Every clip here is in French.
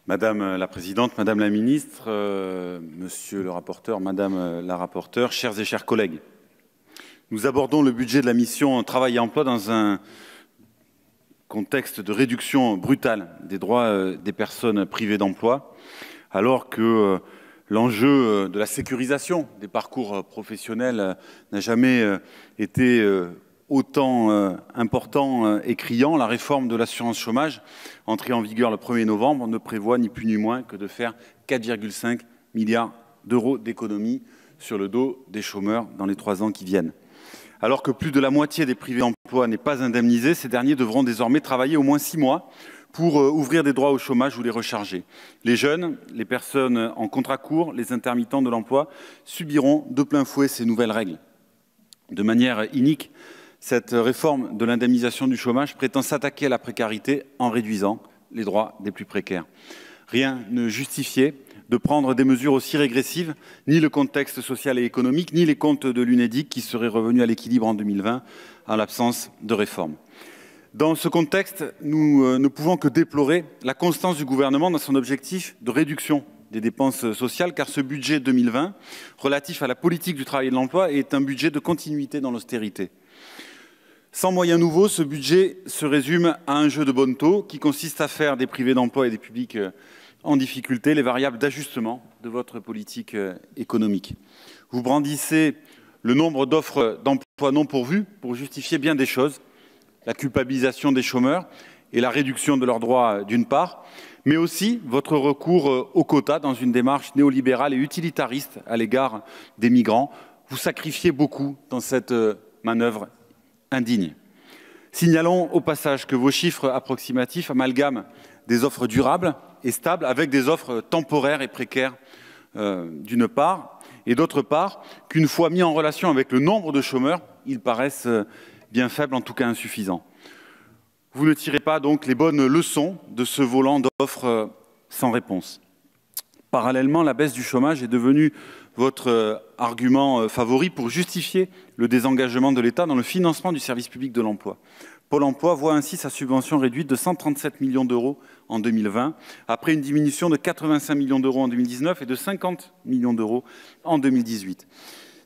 Madame la Présidente, Madame la Ministre, Monsieur le rapporteur, Madame la rapporteure, chers et chers collègues. Nous abordons le budget de la mission Travail et Emploi dans un contexte de réduction brutale des droits des personnes privées d'emploi, alors que l'enjeu de la sécurisation des parcours professionnels n'a jamais été autant important et criant. La réforme de l'assurance chômage, entrée en vigueur le 1er novembre, ne prévoit ni plus ni moins que de faire 4,5 milliards d'euros d'économies sur le dos des chômeurs dans les 3 ans qui viennent. Alors que plus de la moitié des privés d'emploi n'est pas indemnisée, ces derniers devront désormais travailler au moins 6 mois pour ouvrir des droits au chômage ou les recharger. Les jeunes, les personnes en contrat court, les intermittents de l'emploi subiront de plein fouet ces nouvelles règles. De manière inique, cette réforme de l'indemnisation du chômage prétend s'attaquer à la précarité en réduisant les droits des plus précaires. Rien ne justifiait de prendre des mesures aussi régressives, ni le contexte social et économique, ni les comptes de l'UNEDIC qui seraient revenus à l'équilibre en 2020 en l'absence de réforme. Dans ce contexte, nous ne pouvons que déplorer la constance du gouvernement dans son objectif de réduction des dépenses sociales, car ce budget 2020, relatif à la politique du travail et de l'emploi, est un budget de continuité dans l'austérité. Sans moyens nouveaux, ce budget se résume à un jeu de bonneteau qui consiste à faire des privés d'emploi et des publics en difficulté les variables d'ajustement de votre politique économique. Vous brandissez le nombre d'offres d'emploi non pourvues pour justifier bien des choses, la culpabilisation des chômeurs et la réduction de leurs droits d'une part, mais aussi votre recours aux quotas dans une démarche néolibérale et utilitariste à l'égard des migrants. Vous sacrifiez beaucoup dans cette manœuvre indigne. Signalons au passage que vos chiffres approximatifs amalgament des offres durables et stables avec des offres temporaires et précaires d'une part, et d'autre part, qu'une fois mis en relation avec le nombre de chômeurs, ils paraissent bien faibles, en tout cas insuffisants. Vous ne tirez pas donc les bonnes leçons de ce volant d'offres sans réponse. Parallèlement, la baisse du chômage est devenue votre argument favori pour justifier le désengagement de l'État dans le financement du service public de l'emploi. Pôle emploi voit ainsi sa subvention réduite de 137 millions d'euros en 2020, après une diminution de 85 millions d'euros en 2019 et de 50 millions d'euros en 2018.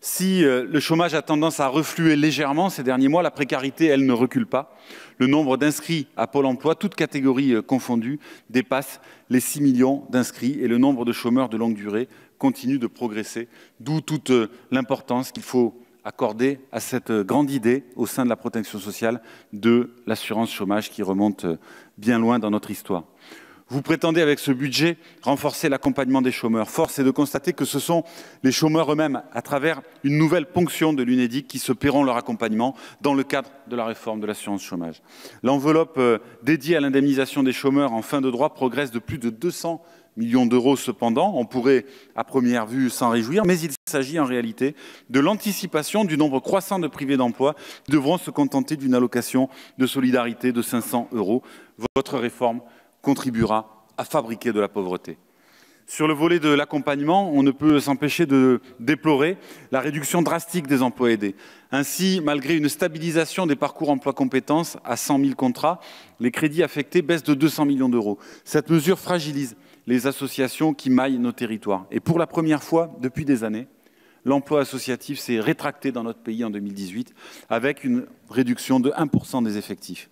Si le chômage a tendance à refluer légèrement ces derniers mois, la précarité, elle, ne recule pas. Le nombre d'inscrits à Pôle emploi, toutes catégories confondues, dépasse les 6 millions d'inscrits et le nombre de chômeurs de longue durée continue de progresser, d'où toute l'importance qu'il faut accorder à cette grande idée au sein de la protection sociale de l'assurance chômage qui remonte bien loin dans notre histoire. Vous prétendez avec ce budget renforcer l'accompagnement des chômeurs. Force est de constater que ce sont les chômeurs eux-mêmes, à travers une nouvelle ponction de l'UNEDIC, qui se paieront leur accompagnement dans le cadre de la réforme de l'assurance chômage. L'enveloppe dédiée à l'indemnisation des chômeurs en fin de droit progresse de plus de 200 millions d'euros cependant. On pourrait à première vue s'en réjouir, mais il s'agit en réalité de l'anticipation du nombre croissant de privés d'emploi qui devront se contenter d'une allocation de solidarité de 500 euros. Votre réforme contribuera à fabriquer de la pauvreté. Sur le volet de l'accompagnement, on ne peut s'empêcher de déplorer la réduction drastique des emplois aidés. Ainsi, malgré une stabilisation des parcours emploi compétences à 100 000 contrats, les crédits affectés baissent de 200 millions d'euros. Cette mesure fragilise les associations qui maillent nos territoires. Et pour la première fois depuis des années, l'emploi associatif s'est rétracté dans notre pays en 2018 avec une réduction de 1% des effectifs.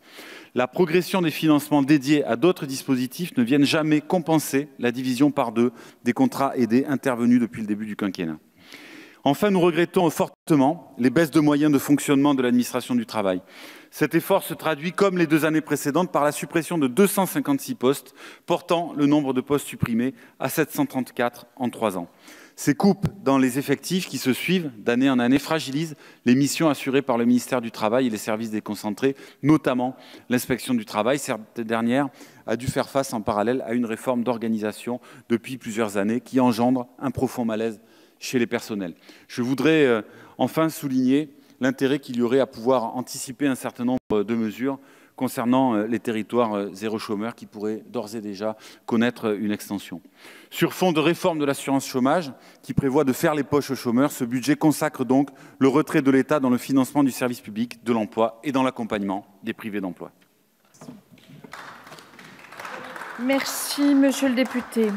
La progression des financements dédiés à d'autres dispositifs ne viennent jamais compenser la division par 2 des contrats aidés intervenus depuis le début du quinquennat. Enfin, nous regrettons fortement les baisses de moyens de fonctionnement de l'administration du travail. Cet effort se traduit, comme les 2 années précédentes, par la suppression de 256 postes, portant le nombre de postes supprimés à 734 en 3 ans. Ces coupes dans les effectifs qui se suivent d'année en année fragilisent les missions assurées par le ministère du Travail et les services déconcentrés, notamment l'inspection du travail. Cette dernière a dû faire face en parallèle à une réforme d'organisation depuis plusieurs années qui engendre un profond malaise chez les personnels. Je voudrais enfin souligner l'intérêt qu'il y aurait à pouvoir anticiper un certain nombre de mesures concernant les territoires zéro chômeur qui pourraient d'ores et déjà connaître une extension. Sur fond de réforme de l'assurance chômage qui prévoit de faire les poches aux chômeurs, ce budget consacre donc le retrait de l'État dans le financement du service public de l'emploi et dans l'accompagnement des privés d'emploi. Merci, monsieur le député.